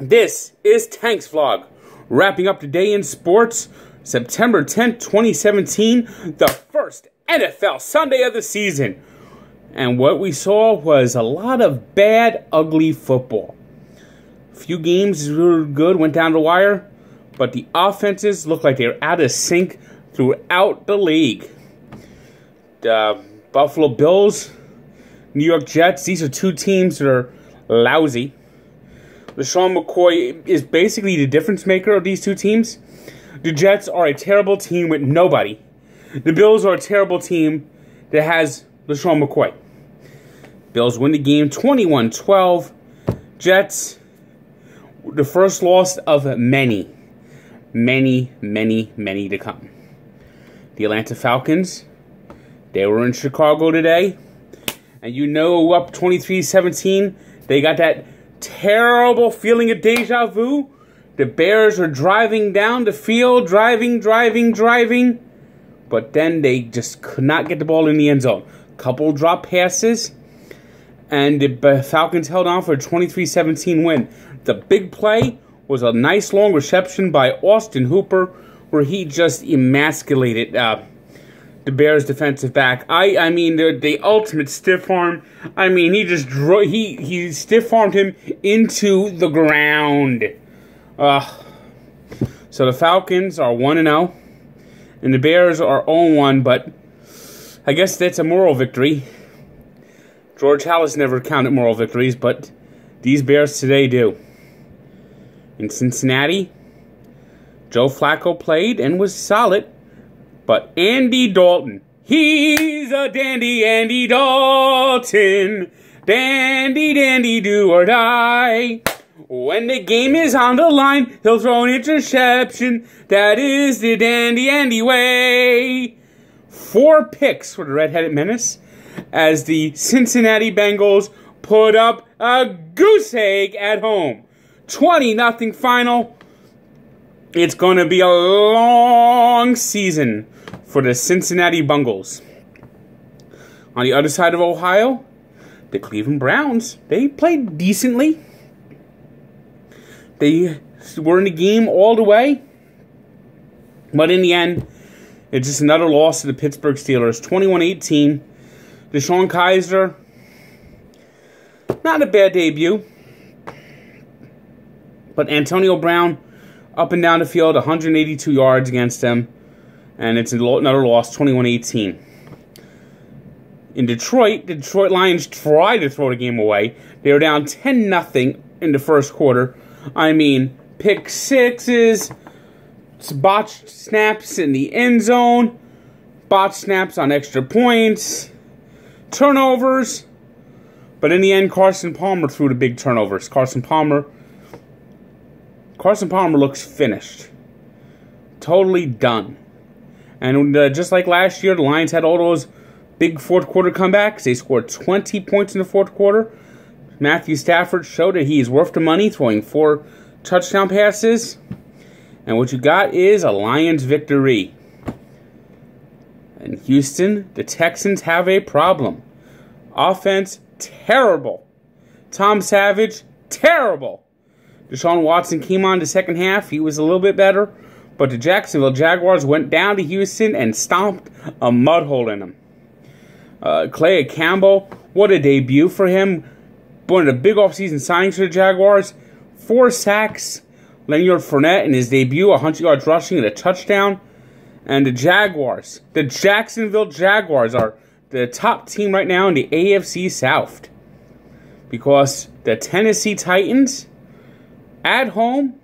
This is Tank's Vlog, wrapping up today in sports, September 10th, 2017, the first NFL Sunday of the season. And what we saw was a lot of bad, ugly football. A few games were good, went down the wire, but the offenses looked like they were out of sync throughout the league. The Buffalo Bills, New York Jets, these are two teams that are lousy. LeSean McCoy is basically the difference maker of these two teams. The Jets are a terrible team with nobody. The Bills are a terrible team that has LeSean McCoy. Bills win the game 21-12. Jets, the first loss of many to come. The Atlanta Falcons, they were in Chicago today. And you know, up 23-17, they got that terrible feeling of deja vu. The Bears are driving down the field, driving, but then they just could not get the ball in the end zone. Couple drop passes, and the Falcons held on for a 23-17 win. The big play was a nice long reception by Austin Hooper, where he just emasculated the Bears defensive back. I mean, the ultimate stiff arm. I mean, he just he stiff armed him into the ground. So the Falcons are 1-0, and the Bears are 0-1. But I guess that's a moral victory. George Halas never counted moral victories, but these Bears today do. In Cincinnati, Joe Flacco played and was solid. But Andy Dalton, he's a dandy, Andy Dalton. Dandy, do or die. When the game is on the line, he'll throw an interception. That is the dandy Andy way. 4 picks for the Red-Headed Menace as the Cincinnati Bengals put up a goose egg at home. 20-0 final. It's going to be a long season for the Cincinnati Bengals. On the other side of Ohio, the Cleveland Browns, they played decently. They were in the game all the way. But in the end, it's just another loss to the Pittsburgh Steelers. 21-18. DeShone Kizer, not a bad debut. But Antonio Brown, up and down the field, 182 yards against them. And it's another loss, 21-18. In Detroit, the Detroit Lions tried to throw the game away. They were down 10-0 in the first quarter. I mean, pick sixes, botched snaps in the end zone, botched snaps on extra points, turnovers. But in the end, Carson Palmer threw the big turnovers. Carson Palmer looks finished. Totally done. And just like last year, the Lions had all those big fourth quarter comebacks. They scored 20 points in the fourth quarter. Matthew Stafford showed that he is worth the money, throwing 4 touchdown passes. And what you got is a Lions victory. In Houston, the Texans have a problem. Offense, terrible. Tom Savage, terrible. Deshaun Watson came on the second half. He was a little bit better. But the Jacksonville Jaguars went down to Houston and stomped a mud hole in them. Calais Campbell, what a debut for him. One of the big offseason signings for the Jaguars. 4 sacks. Leonard Fournette in his debut, 100 yards rushing and a touchdown. And the Jaguars, the Jacksonville Jaguars, are the top team right now in the AFC South. Because the Tennessee Titans, at home,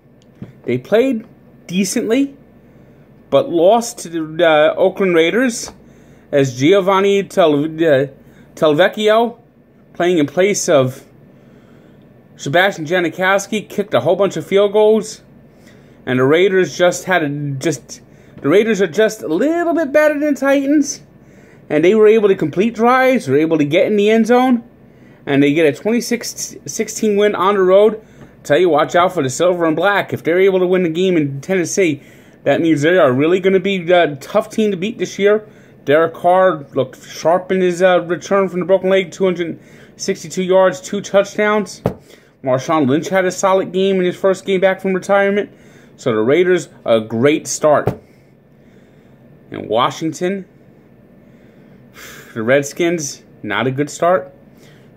they played decently, but lost to the Oakland Raiders as Giovanni Telvecchio, playing in place of Sebastian Janikowski, kicked a whole bunch of field goals, and the Raiders the Raiders are just a little bit better than the Titans, and they were able to complete drives, were able to get in the end zone, and they get a 26-16 win on the road. Tell you, watch out for the silver and black. If they're able to win the game in Tennessee, that means they are really going to be a tough team to beat this year. Derek Carr looked sharp in his return from the broken leg, 262 yards, 2 touchdowns. Marshawn Lynch had a solid game in his first game back from retirement. So the Raiders, a great start. In Washington, the Redskins, not a good start.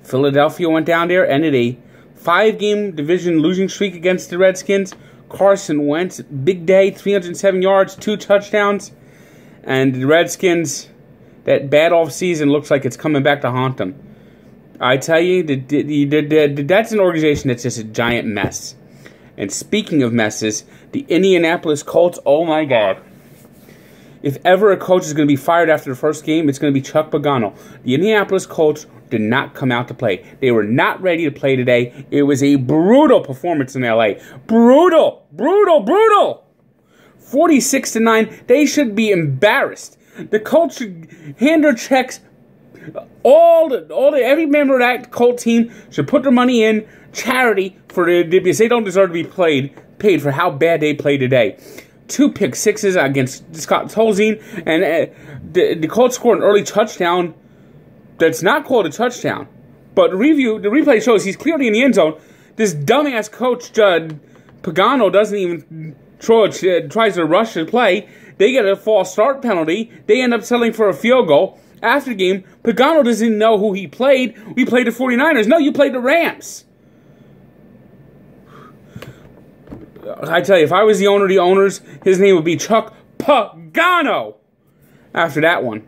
Philadelphia went down there, ended a 5-game division losing streak against the Redskins. Carson Wentz, big day, 307 yards, 2 touchdowns. And the Redskins, that bad off season looks like it's coming back to haunt them. I tell you, that's an organization that's just a giant mess. And speaking of messes, the Indianapolis Colts, oh my God. If ever a coach is going to be fired after the first game, it's going to be Chuck Pagano. The Indianapolis Colts did not come out to play. They were not ready to play today. It was a brutal performance in L.A. Brutal! Brutal! Brutal! 46-9. They should be embarrassed. The Colts should hand their checks. Every member of that Colt team should put their money in charity because they don't deserve to be paid for how bad they played today. 2 pick sixes against Scott Tolzien, and the Colts scored an early touchdown that's not called a touchdown. But the replay shows he's clearly in the end zone. This dumbass coach, Pagano, doesn't even tries to rush the play. They get a false start penalty. They end up settling for a field goal. After the game, Pagano doesn't know who he played. We played the 49ers. No, you played the Rams. I tell you, if I was the owner of the owners, his name would be Chuck Pagano. After that one.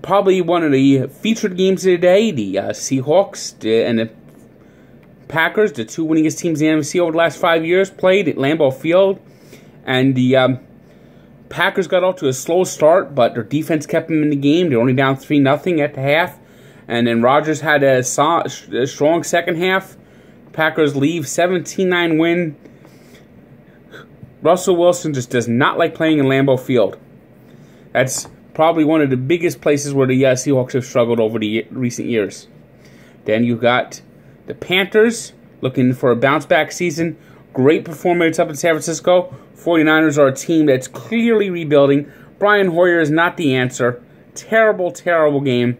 Probably one of the featured games of the day, the Seahawks and the Packers, the 2 winningest teams in the NFC over the last 5 years, played at Lambeau Field. And the Packers got off to a slow start, but their defense kept them in the game. They're only down 3-0 at the half. And then Rodgers had a strong second half. Packers leave 17-9 win. Russell Wilson just does not like playing in Lambeau Field. That's probably one of the biggest places where the Seahawks have struggled over the recent years. Then you got the Panthers looking for a bounce-back season. Great performance up in San Francisco. 49ers are a team that's clearly rebuilding. Brian Hoyer is not the answer. Terrible, terrible game.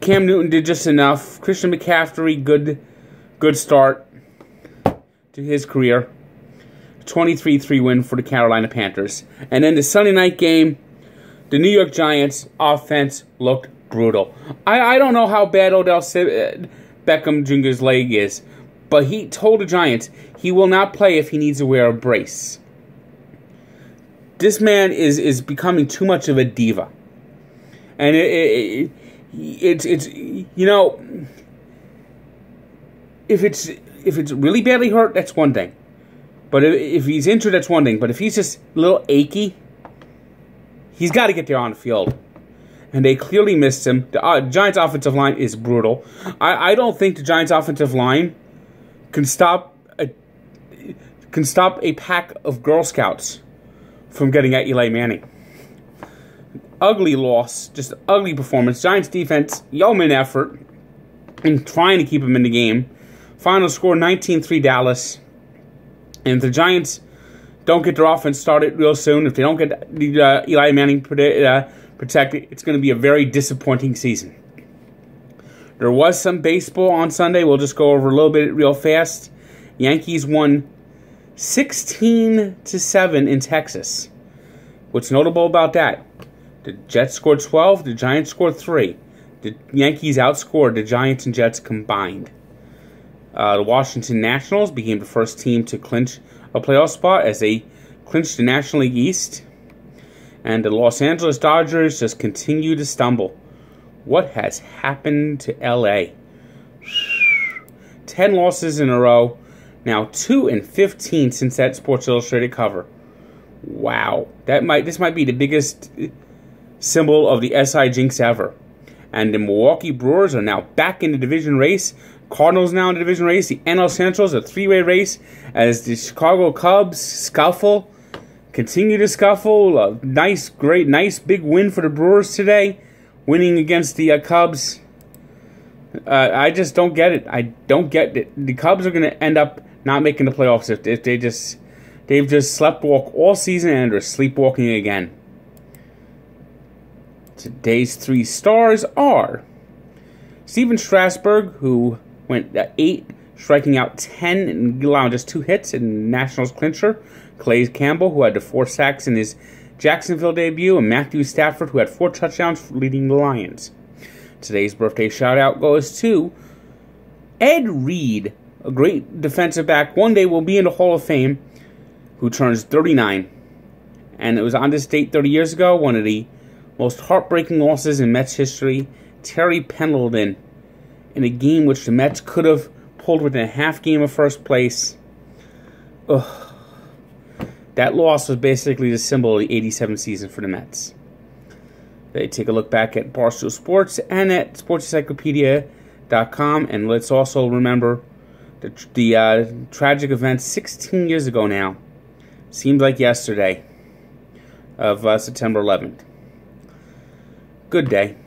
Cam Newton did just enough. Christian McCaffrey, good start to his career. 23-3 win for the Carolina Panthers. And then the Sunday night game, the New York Giants offense looked brutal. I don't know how bad Odell Beckham Jr.'s leg is, but he told the Giants he will not play if he needs to wear a brace. This man is becoming too much of a diva. And it's you know, if it's really badly hurt, that's one thing. But if he's injured, that's one thing. But if he's just a little achy, he's got to get there on the field. And they clearly missed him. The Giants' offensive line is brutal. I don't think the Giants' offensive line can stop a pack of Girl Scouts from getting at Eli Manning. Ugly loss, just ugly performance. Giants defense, yeoman effort in trying to keep him in the game. Final score 19-3 Dallas. And if the Giants don't get their offense started real soon, if they don't get Eli Manning protected, it's going to be a very disappointing season. There was some baseball on Sunday. We'll just go over a little bit real fast. Yankees won 16-7 in Texas. What's notable about that? The Jets scored 12. The Giants scored 3. The Yankees outscored the Giants and Jets combined. The Washington Nationals became the first team to clinch a playoff spot as they clinched the National League East. And the Los Angeles Dodgers just continue to stumble. What has happened to L.A.? 10 losses in a row. Now 2-15 since that Sports Illustrated cover. Wow. This might be the biggest symbol of the SI jinx ever. And the Milwaukee Brewers are now back in the division race. Cardinals now in the division race. The NL Central is a 3-way race as the Chicago Cubs continue to scuffle. A nice big win for the Brewers today, winning against the Cubs. I just don't get it. I don't get it. The Cubs are going to end up not making the playoffs if they've just sleptwalk all season and they're sleepwalking again. Today's 3 stars are Steven Strasburg, who went 8, striking out 10 and allowing just 2 hits in Nationals clincher. Calais Campbell, who had the 4 sacks in his Jacksonville debut, and Matthew Stafford, who had 4 touchdowns leading the Lions. Today's birthday shout-out goes to Ed Reed, a great defensive back. One day will be in the Hall of Fame, who turns 39. And it was on this date 30 years ago, one of the most heartbreaking losses in Mets history. Terry Pendleton, in a game which the Mets could have pulled within a half game of first place. Ugh. That loss was basically the symbol of the 87 season for the Mets. They take a look back at Barstool Sports and at sportsencyclopedia.com, and let's also remember the tragic event 16 years ago now. Seems like yesterday of September 11th. Good day.